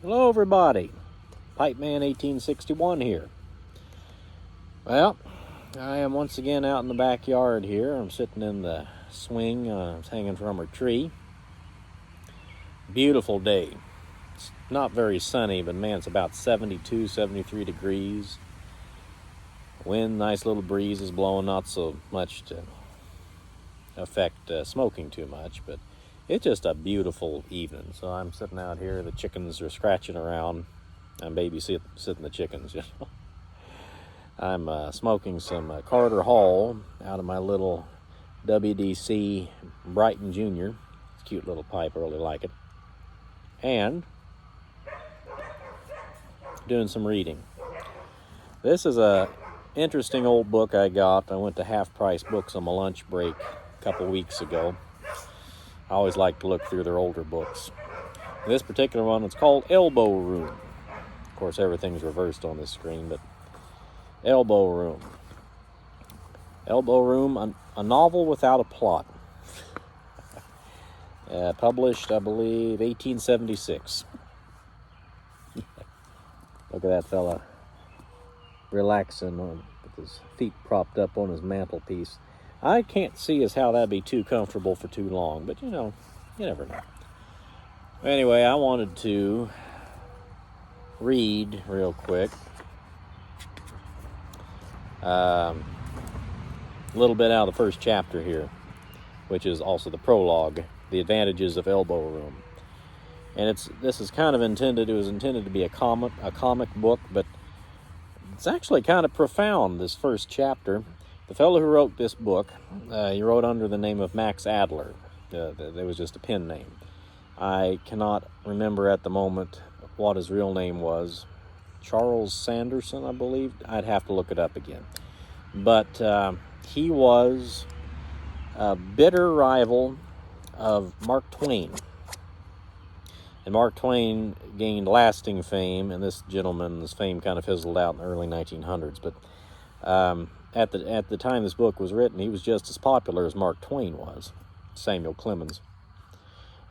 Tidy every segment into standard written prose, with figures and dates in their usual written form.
Hello everybody, Pipeman 1861 here. Well, I am once again out in the backyard here. I'm sitting in the swing, it's hanging from a tree. Beautiful day. It's not very sunny, but man, it's about 72, 73 degrees. Wind, nice little breeze is blowing, not so much to affect smoking too much, but it's just a beautiful evening. So I'm sitting out here, the chickens are scratching around. I'm babysitting the chickens, you know. I'm smoking some Carter Hall out of my little WDC Brighton Jr. It's a cute little pipe, I really like it. And doing some reading. This is a interesting old book I got. I went to Half Price Books on my lunch break a couple weeks ago. I always like to look through their older books. This particular one, it's called Elbow Room. Of course, everything's reversed on this screen, but Elbow Room. Elbow Room, a novel without a plot. Published, I believe, 1876. Look at that fella relaxing with his feet propped up on his mantelpiece. I can't see as how that'd be too comfortable for too long, but you know, you never know. Anyway, I wanted to read real quick a little bit out of the first chapter here, which is also the prologue, The Advantages of Elbow Room. And this is kind of intended to be a comic book, but it's actually kind of profound, this first chapter. The fellow who wrote this book, he wrote under the name of Max Adler. That was just a pen name. I cannot remember at the moment what his real name was. Charles Sanderson, I believe. I'd have to look it up again. But he was a bitter rival of Mark Twain. And Mark Twain gained lasting fame, and this gentleman's fame kind of fizzled out in the early 1900s. But at the time this book was written, he was just as popular as Mark Twain was, Samuel Clemens.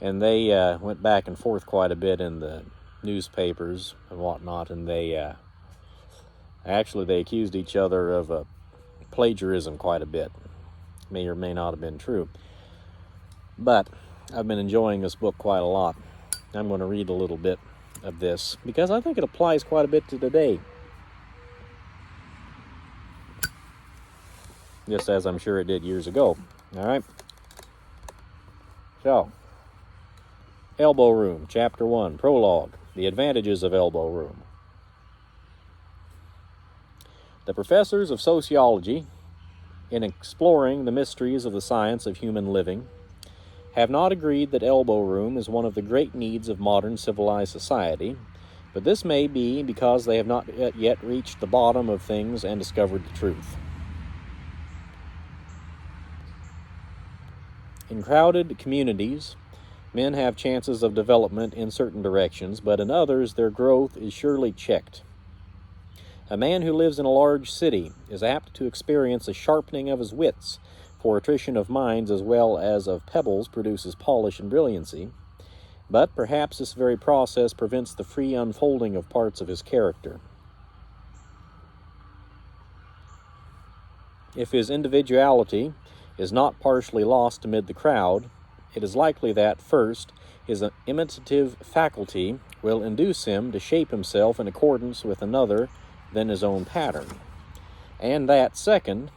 And they went back and forth quite a bit in the newspapers and whatnot, and they accused each other of plagiarism quite a bit. May or may not have been true. But I've been enjoying this book quite a lot. I'm going to read a little bit of this because I think it applies quite a bit to today. Just as I'm sure it did years ago. All right. So, Elbow Room, Chapter 1, Prologue, The Advantages of Elbow Room. The professors of sociology, in exploring the mysteries of the science of human living, have not agreed that elbow room is one of the great needs of modern civilized society, but this may be because they have not yet reached the bottom of things and discovered the truth. In crowded communities, men have chances of development in certain directions, but in others their growth is surely checked. A man who lives in a large city is apt to experience a sharpening of his wits, for attrition of minds as well as of pebbles produces polish and brilliancy, but perhaps this very process prevents the free unfolding of parts of his character. If his individuality is not partially lost amid the crowd, it is likely that, first, his imitative faculty will induce him to shape himself in accordance with another than his own pattern, and that, second,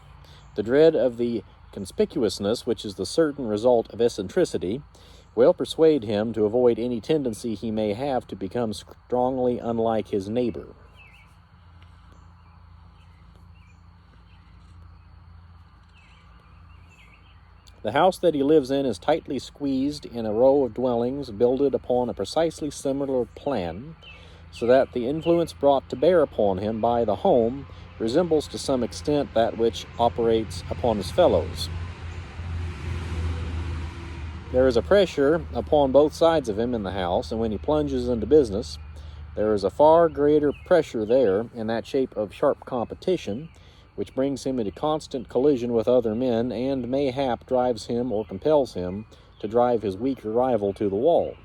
the dread of the conspicuousness, which is the certain result of eccentricity, will persuade him to avoid any tendency he may have to become strongly unlike his neighbor. The house that he lives in is tightly squeezed in a row of dwellings builded upon a precisely similar plan, so that the influence brought to bear upon him by the home resembles to some extent that which operates upon his fellows. There is a pressure upon both sides of him in the house, and when he plunges into business, there is a far greater pressure there in that shape of sharp competition, which brings him into constant collision with other men, and mayhap drives him or compels him to drive his weaker rival to the wall.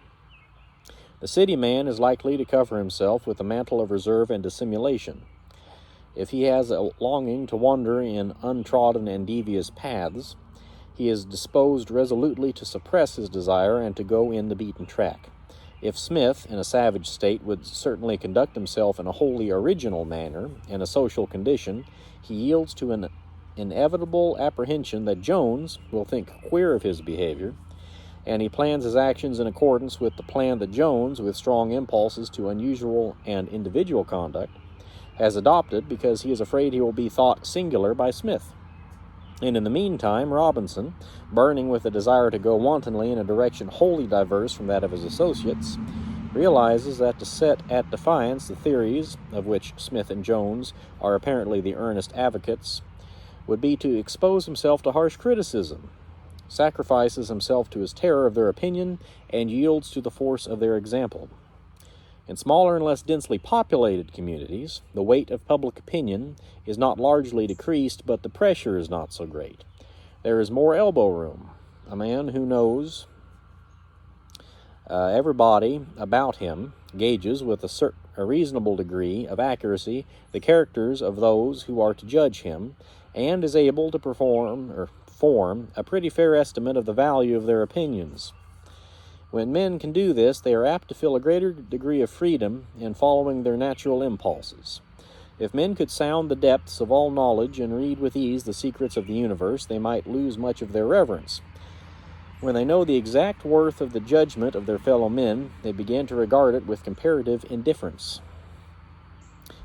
The city man is likely to cover himself with a mantle of reserve and dissimulation. If he has a longing to wander in untrodden and devious paths, he is disposed resolutely to suppress his desire and to go in the beaten track. If Smith, in a savage state, would certainly conduct himself in a wholly original manner in a social condition, he yields to an inevitable apprehension that Jones will think queer of his behavior, and he plans his actions in accordance with the plan that Jones, with strong impulses to unusual and individual conduct, has adopted because he is afraid he will be thought singular by Smith. And in the meantime, Robinson, burning with a desire to go wantonly in a direction wholly diverse from that of his associates, realizes that to set at defiance the theories of which Smith and Jones are apparently the earnest advocates would be to expose himself to harsh criticism, sacrifices himself to his terror of their opinion, and yields to the force of their example. In smaller and less densely populated communities, the weight of public opinion is not largely decreased, but the pressure is not so great. There is more elbow room. A man who knows everybody about him gauges with a reasonable degree of accuracy the characters of those who are to judge him, and is able to form a pretty fair estimate of the value of their opinions. When men can do this, they are apt to feel a greater degree of freedom in following their natural impulses. If men could sound the depths of all knowledge and read with ease the secrets of the universe, they might lose much of their reverence. When they know the exact worth of the judgment of their fellow men, they begin to regard it with comparative indifference.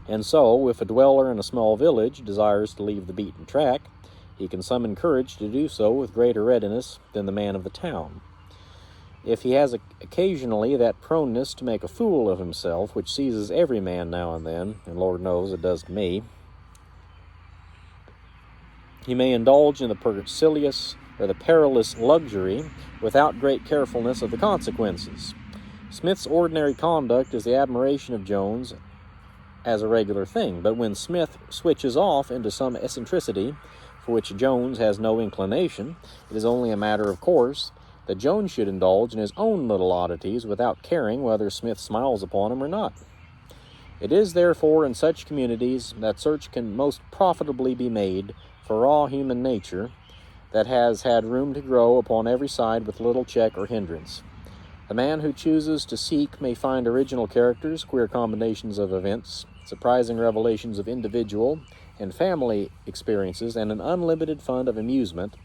And so, if a dweller in a small village desires to leave the beaten track, he can summon courage to do so with greater readiness than the man of the town. If he has occasionally that proneness to make a fool of himself, which seizes every man now and then, and Lord knows it does to me, he may indulge in the supercilious or the perilous luxury without great carefulness of the consequences. Smith's ordinary conduct is the admiration of Jones as a regular thing, but when Smith switches off into some eccentricity for which Jones has no inclination, it is only a matter of course that Jones should indulge in his own little oddities without caring whether Smith smiles upon him or not. It is therefore in such communities that search can most profitably be made for raw human nature that has had room to grow upon every side with little check or hindrance. The man who chooses to seek may find original characters, queer combinations of events, surprising revelations of individual and family experiences, and an unlimited fund of amusement,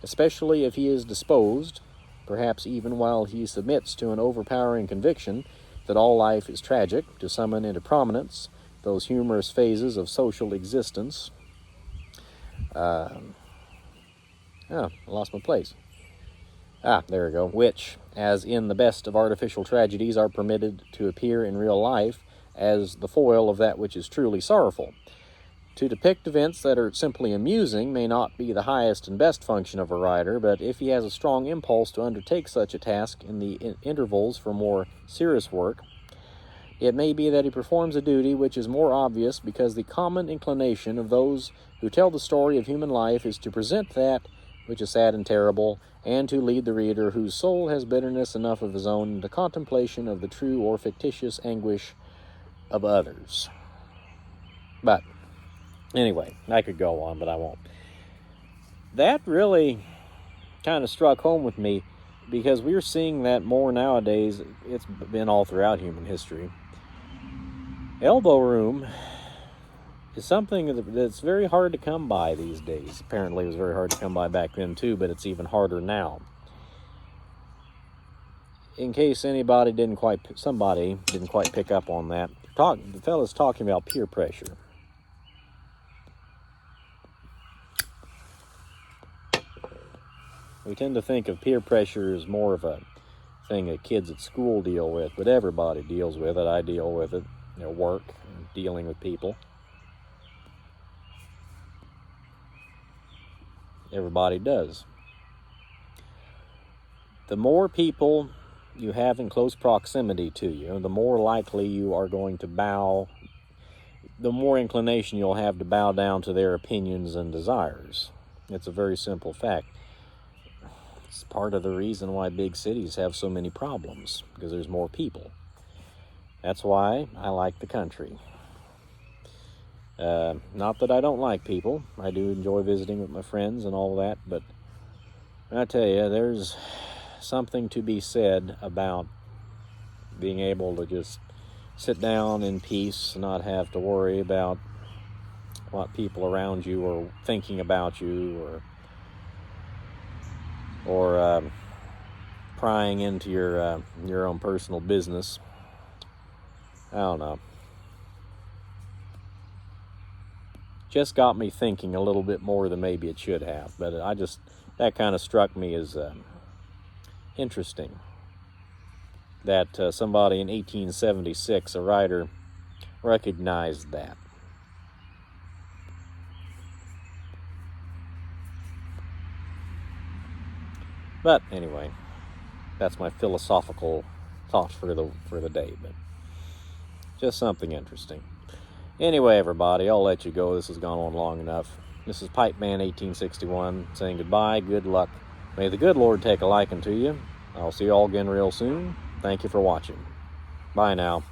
especially if he is disposed, perhaps even while he submits to an overpowering conviction that all life is tragic, to summon into prominence those humorous phases of social existence. I lost my place. There we go. Which, as in the best of artificial tragedies, are permitted to appear in real life as the foil of that which is truly sorrowful. To depict events that are simply amusing may not be the highest and best function of a writer, but if he has a strong impulse to undertake such a task in the intervals for more serious work, it may be that he performs a duty which is more obvious because the common inclination of those who tell the story of human life is to present that which is sad and terrible, and to lead the reader whose soul has bitterness enough of his own into contemplation of the true or fictitious anguish of others. But anyway, I could go on, but I won't. That really kind of struck home with me because we're seeing that more nowadays. It's been all throughout human history. Elbow room is something that's very hard to come by these days. Apparently it was very hard to come by back then too, but it's even harder now. In case somebody didn't quite pick up on that, the fellow's talking about peer pressure. We tend to think of peer pressure as more of a thing that kids at school deal with, but everybody deals with it. I deal with it, work and dealing with people. Everybody does. The more people you have in close proximity to you, the more likely you are going to bow, the more inclination you'll have to bow down to their opinions and desires. It's a very simple fact. It's part of the reason why big cities have so many problems, because there's more people. That's why I like the country. Not that I don't like people. I do enjoy visiting with my friends and all that, but I tell you, there's something to be said about being able to just sit down in peace and not have to worry about what people around you are thinking about you, or prying into your own personal business. I don't know. Just got me thinking a little bit more than maybe it should have, but that kind of struck me as interesting that somebody in 1876, a writer, recognized that. But anyway, that's my philosophical thought for the day, but just something interesting. Anyway, everybody, I'll let you go. This has gone on long enough. This is Pipe Man 1861 saying goodbye, good luck. May the good Lord take a liking to you. I'll see you all again real soon. Thank you for watching. Bye now.